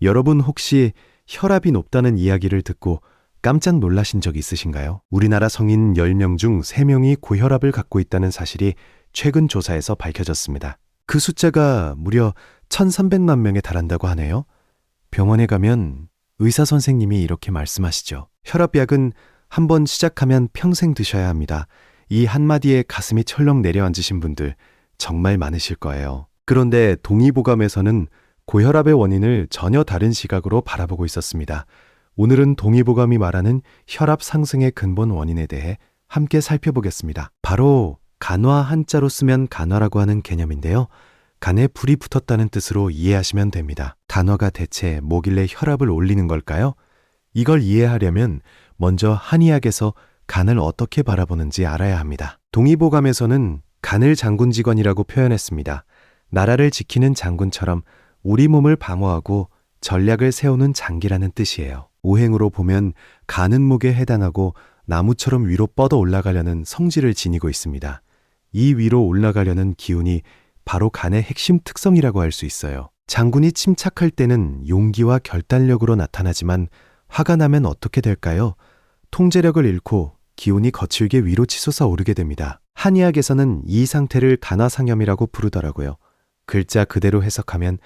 여러분 혹시 혈압이 높다는 이야기를 듣고 깜짝 놀라신 적 있으신가요? 우리나라 성인 10명 중 3명이 고혈압을 갖고 있다는 사실이 최근 조사에서 밝혀졌습니다. 그 숫자가 무려 1,300만 명에 달한다고 하네요. 병원에 가면 의사 선생님이 이렇게 말씀하시죠. 혈압약은 한번 시작하면 평생 드셔야 합니다. 이 한마디에 가슴이 철렁 내려앉으신 분들 정말 많으실 거예요. 그런데 동의보감에서는 고혈압의 원인을 전혀 다른 시각으로 바라보고 있었습니다. 오늘은 동의보감이 말하는 혈압 상승의 근본 원인에 대해 함께 살펴보겠습니다. 바로 간화, 한자로 쓰면 간화라고 하는 개념인데요. 간에 불이 붙었다는 뜻으로 이해하시면 됩니다. 간화가 대체 뭐길래 혈압을 올리는 걸까요? 이걸 이해하려면 먼저 한의학에서 간을 어떻게 바라보는지 알아야 합니다. 동의보감에서는 간을 장군직원이라고 표현했습니다. 나라를 지키는 장군처럼 우리 몸을 방어하고 전략을 세우는 장기라는 뜻이에요. 오행으로 보면 간은 목에 해당하고 나무처럼 위로 뻗어 올라가려는 성질을 지니고 있습니다. 이 위로 올라가려는 기운이 바로 간의 핵심 특성이라고 할 수 있어요. 장군이 침착할 때는 용기와 결단력으로 나타나지만 화가 나면 어떻게 될까요? 통제력을 잃고 기운이 거칠게 위로 치솟아 오르게 됩니다. 한의학에서는 이 상태를 간화상염이라고 부르더라고요. 글자 그대로 해석하면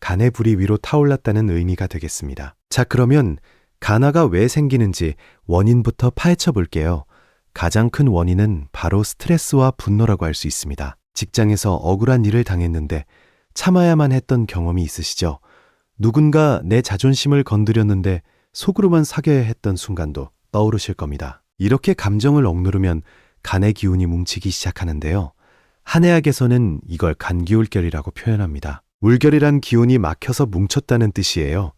간의 불이 위로 타올랐다는 의미가 되겠습니다. 자, 그러면 간화가 왜 생기는지 원인부터 파헤쳐 볼게요. 가장 큰 원인은 바로 스트레스와 분노라고 할 수 있습니다. 직장에서 억울한 일을 당했는데 참아야만 했던 경험이 있으시죠? 누군가 내 자존심을 건드렸는데 속으로만 사겨야 했던 순간도 떠오르실 겁니다. 이렇게 감정을 억누르면 간의 기운이 뭉치기 시작하는데요. 한의학에서는 이걸 간기울결이라고 표현합니다. 울결이란 기운이 막혀서 뭉쳤다는 뜻이에요.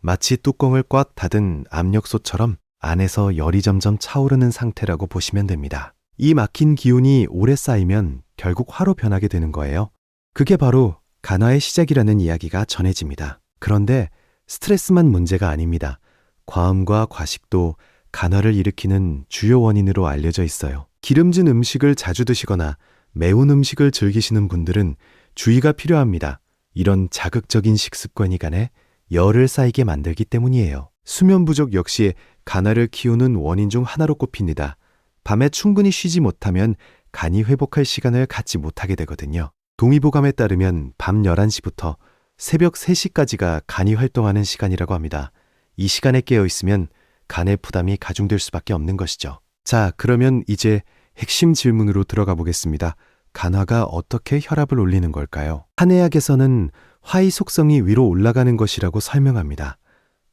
마치 뚜껑을 꽉 닫은 압력솥처럼 안에서 열이 점점 차오르는 상태라고 보시면 됩니다. 이 막힌 기운이 오래 쌓이면 결국 화로 변하게 되는 거예요. 그게 바로 간화의 시작이라는 이야기가 전해집니다. 그런데 스트레스만 문제가 아닙니다. 과음과 과식도 간화를 일으키는 주요 원인으로 알려져 있어요. 기름진 음식을 자주 드시거나 매운 음식을 즐기시는 분들은 주의가 필요합니다. 이런 자극적인 식습관이 간에 열을 쌓이게 만들기 때문이에요. 수면 부족 역시 간화를 키우는 원인 중 하나로 꼽힙니다. 밤에 충분히 쉬지 못하면 간이 회복할 시간을 갖지 못하게 되거든요. 동의보감에 따르면 밤 11시부터 새벽 3시까지가 간이 활동하는 시간이라고 합니다. 이 시간에 깨어 있으면 간의 부담이 가중될 수밖에 없는 것이죠. 자, 그러면 이제 핵심 질문으로 들어가 보겠습니다. 간화가 어떻게 혈압을 올리는 걸까요? 한의학에서는 화의 속성이 위로 올라가는 것이라고 설명합니다.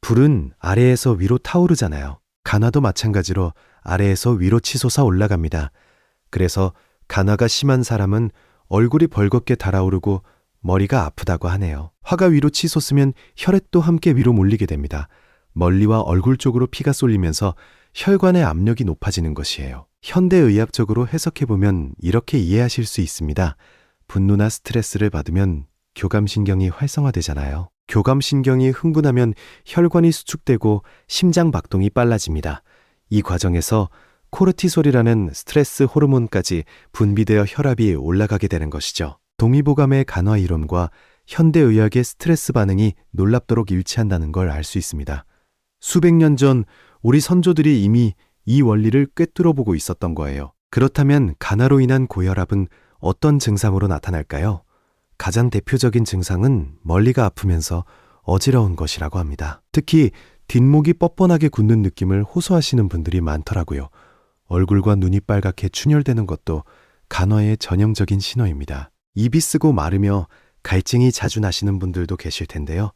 불은 아래에서 위로 타오르잖아요. 간화도 마찬가지로 아래에서 위로 치솟아 올라갑니다. 그래서 간화가 심한 사람은 얼굴이 벌겋게 달아오르고 머리가 아프다고 하네요. 화가 위로 치솟으면 혈액도 함께 위로 몰리게 됩니다. 멀리와 얼굴 쪽으로 피가 쏠리면서 혈관의 압력이 높아지는 것이에요. 현대의학적으로 해석해보면 이렇게 이해하실 수 있습니다. 분노나 스트레스를 받으면 교감신경이 활성화되잖아요. 교감신경이 흥분하면 혈관이 수축되고 심장 박동이 빨라집니다. 이 과정에서 코르티솔이라는 스트레스 호르몬까지 분비되어 혈압이 올라가게 되는 것이죠. 동의보감의 간화 이론과 현대의학의 스트레스 반응이 놀랍도록 일치한다는 걸 알 수 있습니다. 수백 년 전 우리 선조들이 이미 이 원리를 꿰뚫어 보고 있었던 거예요. 그렇다면 간화로 인한 고혈압은 어떤 증상으로 나타날까요? 가장 대표적인 증상은 멀리가 아프면서 어지러운 것이라고 합니다. 특히 뒷목이 뻣뻣하게 굳는 느낌을 호소하시는 분들이 많더라고요. 얼굴과 눈이 빨갛게 충혈되는 것도 간화의 전형적인 신호입니다. 입이 쓰고 마르며 갈증이 자주 나시는 분들도 계실 텐데요.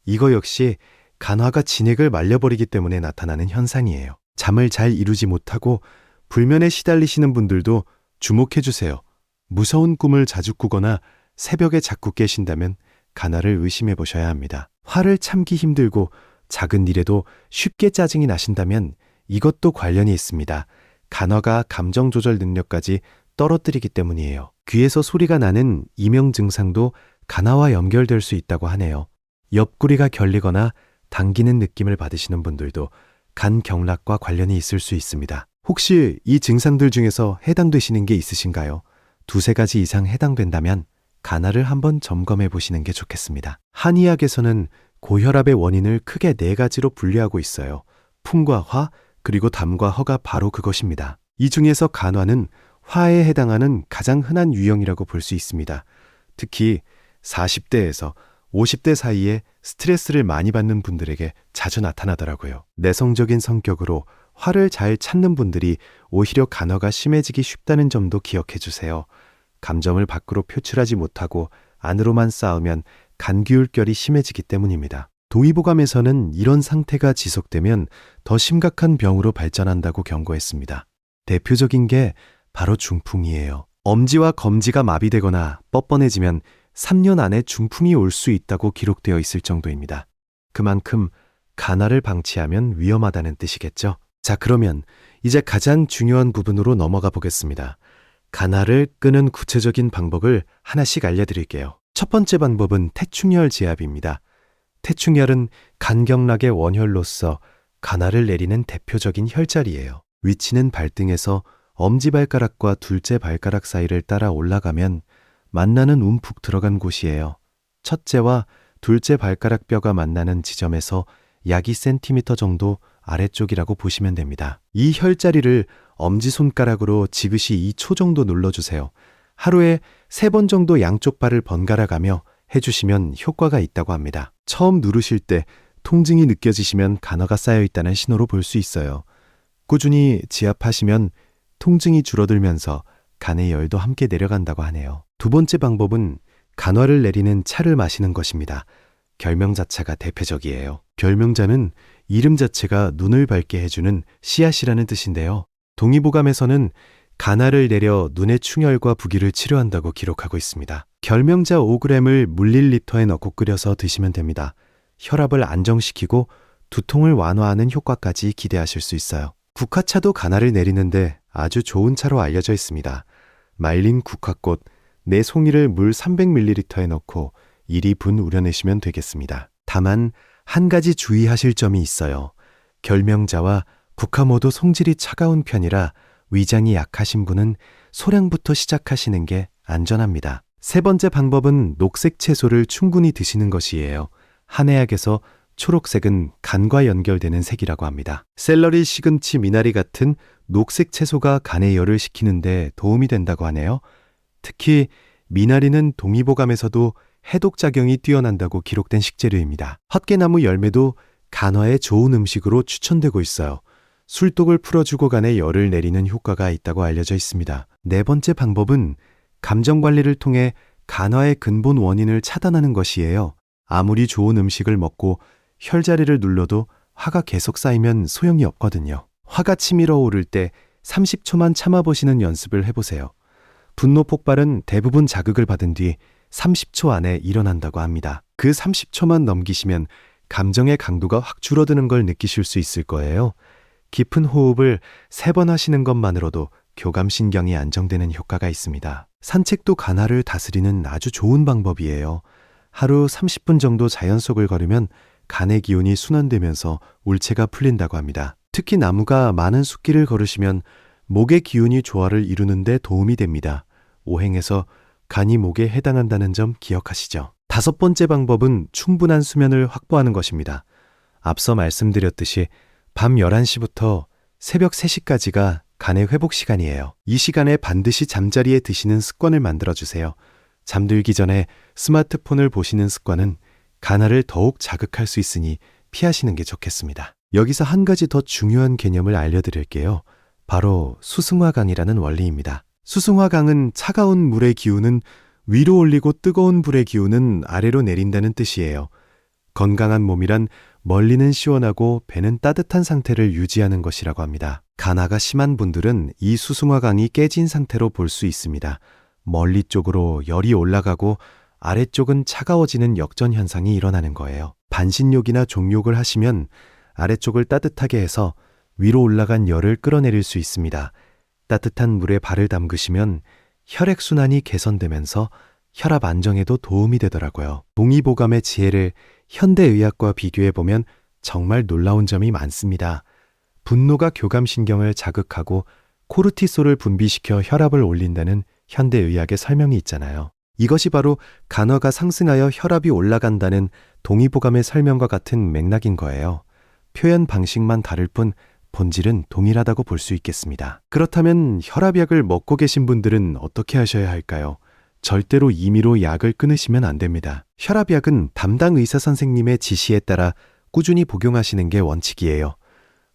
이거 역시 간화가 진액을 말려버리기 때문에 나타나는 현상이에요. 잠을 잘 이루지 못하고 불면에 시달리시는 분들도 주목해 주세요. 무서운 꿈을 자주 꾸거나 새벽에 자꾸 깨신다면 간화를 의심해 보셔야 합니다. 화를 참기 힘들고 작은 일에도 쉽게 짜증이 나신다면 이것도 관련이 있습니다. 간화가 감정 조절 능력까지 떨어뜨리기 때문이에요. 귀에서 소리가 나는 이명 증상도 간화와 연결될 수 있다고 하네요. 옆구리가 결리거나 당기는 느낌을 받으시는 분들도 간 경락과 관련이 있을 수 있습니다. 혹시 이 증상들 중에서 해당되시는 게 있으신가요? 두세 가지 이상 해당된다면 간화를 한번 점검해 보시는 게 좋겠습니다. 한의학에서는 고혈압의 원인을 크게 네 가지로 분류하고 있어요. 풍과 화, 그리고 담과 허가 바로 그것입니다. 이 중에서 간화는 화에 해당하는 가장 흔한 유형이라고 볼 수 있습니다. 특히 40대에서 50대 사이에 스트레스를 많이 받는 분들에게 자주 나타나더라고요. 내성적인 성격으로 화를 잘 찾는 분들이 오히려 간화가 심해지기 쉽다는 점도 기억해 주세요. 감정을 밖으로 표출하지 못하고 안으로만 쌓으면 간기울결이 심해지기 때문입니다. 동의보감에서는 이런 상태가 지속되면 더 심각한 병으로 발전한다고 경고했습니다. 대표적인 게 바로 중풍이에요. 엄지와 검지가 마비되거나 뻣뻣해지면 3년 안에 중풍이 올 수 있다고 기록되어 있을 정도입니다. 그만큼 간화를 방치하면 위험하다는 뜻이겠죠. 자, 그러면 이제 가장 중요한 부분으로 넘어가 보겠습니다. 간화를 끄는 구체적인 방법을 하나씩 알려드릴게요. 첫 번째 방법은 태충혈 제압입니다. 태충혈은 간경락의 원혈로서 간화를 내리는 대표적인 혈자리예요. 위치는 발등에서 엄지발가락과 둘째 발가락 사이를 따라 올라가면 만나는 움푹 들어간 곳이에요. 첫째와 둘째 발가락 뼈가 만나는 지점에서 약 2cm 정도 아래쪽이라고 보시면 됩니다. 이 혈자리를 엄지손가락으로 지그시 2초 정도 눌러주세요. 하루에 3번 정도 양쪽 발을 번갈아 가며 해주시면 효과가 있다고 합니다. 처음 누르실 때 통증이 느껴지시면 간화가 쌓여 있다는 신호로 볼 수 있어요. 꾸준히 지압하시면 통증이 줄어들면서 간의 열도 함께 내려간다고 하네요. 두 번째 방법은 간화를 내리는 차를 마시는 것입니다. 결명자차가 대표적이에요. 결명자는 이름 자체가 눈을 밝게 해주는 씨앗이라는 뜻인데요. 동의보감에서는 간화를 내려 눈의 충혈과 부기를 치료한다고 기록하고 있습니다. 결명자 5g을 물 1리터에 넣고 끓여서 드시면 됩니다. 혈압을 안정시키고 두통을 완화하는 효과까지 기대하실 수 있어요. 국화차도 간화를 내리는데 아주 좋은 차로 알려져 있습니다. 말린 국화꽃 4송이를 물 300ml에 넣고 1~2분 우려내시면 되겠습니다. 다만 한 가지 주의하실 점이 있어요. 결명자와 국화 모두 성질이 차가운 편이라 위장이 약하신 분은 소량부터 시작하시는 게 안전합니다. 세 번째 방법은 녹색 채소를 충분히 드시는 것이에요. 한의학에서 초록색은 간과 연결되는 색이라고 합니다. 샐러리, 시금치, 미나리 같은 녹색 채소가 간의 열을 식히는 데 도움이 된다고 하네요. 특히 미나리는 동의보감에서도 해독작용이 뛰어난다고 기록된 식재료입니다. 헛개나무 열매도 간화에 좋은 음식으로 추천되고 있어요. 술독을 풀어주고 간에 열을 내리는 효과가 있다고 알려져 있습니다. 네 번째 방법은 감정관리를 통해 간화의 근본 원인을 차단하는 것이에요. 아무리 좋은 음식을 먹고 혈자리를 눌러도 화가 계속 쌓이면 소용이 없거든요. 화가 치밀어 오를 때 30초만 참아보시는 연습을 해보세요. 분노 폭발은 대부분 자극을 받은 뒤 30초 안에 일어난다고 합니다. 그 30초만 넘기시면 감정의 강도가 확 줄어드는 걸 느끼실 수 있을 거예요. 깊은 호흡을 3번 하시는 것만으로도 교감신경이 안정되는 효과가 있습니다. 산책도 간화를 다스리는 아주 좋은 방법이에요. 하루 30분 정도 자연 속을 걸으면 간의 기운이 순환되면서 울체가 풀린다고 합니다. 특히 나무가 많은 숲길을 걸으시면 목의 기운이 조화를 이루는 데 도움이 됩니다. 오행에서 간이 목에 해당한다는 점 기억하시죠? 다섯 번째 방법은 충분한 수면을 확보하는 것입니다. 앞서 말씀드렸듯이 밤 11시부터 새벽 3시까지가 간의 회복 시간이에요. 이 시간에 반드시 잠자리에 드시는 습관을 만들어주세요. 잠들기 전에 스마트폰을 보시는 습관은 간화를 더욱 자극할 수 있으니 피하시는 게 좋겠습니다. 여기서 한 가지 더 중요한 개념을 알려드릴게요. 바로 수승화강이라는 원리입니다. 수승화강은 차가운 물의 기운은 위로 올리고 뜨거운 불의 기운은 아래로 내린다는 뜻이에요. 건강한 몸이란 멀리는 시원하고 배는 따뜻한 상태를 유지하는 것이라고 합니다. 간화가 심한 분들은 이 수승화강이 깨진 상태로 볼 수 있습니다. 멀리 쪽으로 열이 올라가고 아래쪽은 차가워지는 역전 현상이 일어나는 거예요. 반신욕이나 종욕을 하시면 아래쪽을 따뜻하게 해서 위로 올라간 열을 끌어내릴 수 있습니다. 따뜻한 물에 발을 담그시면 혈액순환이 개선되면서 혈압 안정에도 도움이 되더라고요. 동의보감의 지혜를 현대의학과 비교해보면 정말 놀라운 점이 많습니다. 분노가 교감신경을 자극하고 코르티솔을 분비시켜 혈압을 올린다는 현대의학의 설명이 있잖아요. 이것이 바로 간화가 상승하여 혈압이 올라간다는 동의보감의 설명과 같은 맥락인 거예요. 표현 방식만 다를 뿐 본질은 동일하다고 볼 수 있겠습니다. 그렇다면 혈압약을 먹고 계신 분들은 어떻게 하셔야 할까요? 절대로 임의로 약을 끊으시면 안 됩니다. 혈압약은 담당 의사 선생님의 지시에 따라 꾸준히 복용하시는 게 원칙이에요.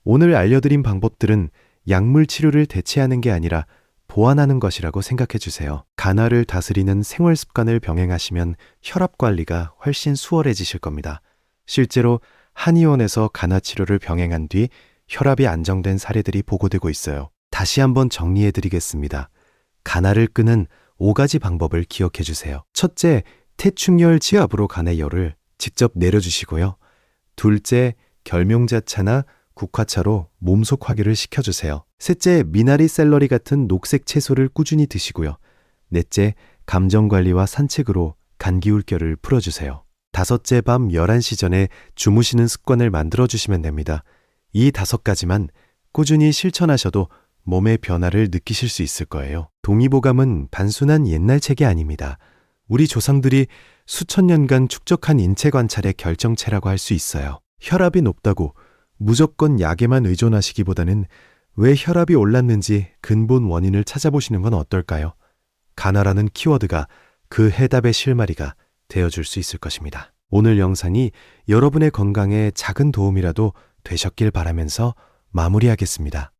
오늘 알려드린 방법들은 약물 치료를 대체하는 게 아니라 보완하는 것이라고 생각해 주세요. 간화를 다스리는 생활 습관을 병행하시면 혈압 관리가 훨씬 수월해지실 겁니다. 실제로 한의원에서 간화 치료를 병행한 뒤 혈압이 안정된 사례들이 보고되고 있어요. 다시 한번 정리해 드리겠습니다. 간화를 끄는 5가지 방법을 기억해 주세요. 첫째, 태충열 지압으로 간의 열을 직접 내려주시고요. 둘째, 결명자차나 국화차로 몸속 확유를 시켜주세요. 셋째, 미나리 샐러리 같은 녹색 채소를 꾸준히 드시고요. 넷째, 감정관리와 산책으로 감기울결을 풀어주세요. 다섯째, 밤 11시 전에 주무시는 습관을 만들어주시면 됩니다. 이 5가지만 꾸준히 실천하셔도 몸의 변화를 느끼실 수 있을 거예요. 동의보감은 단순한 옛날 책이 아닙니다. 우리 조상들이 수천 년간 축적한 인체 관찰의 결정체라고 할 수 있어요. 혈압이 높다고 무조건 약에만 의존하시기보다는 왜 혈압이 올랐는지 근본 원인을 찾아보시는 건 어떨까요? 간화라는 키워드가 그 해답의 실마리가 되어줄 수 있을 것입니다. 오늘 영상이 여러분의 건강에 작은 도움이라도 되셨길 바라면서 마무리하겠습니다.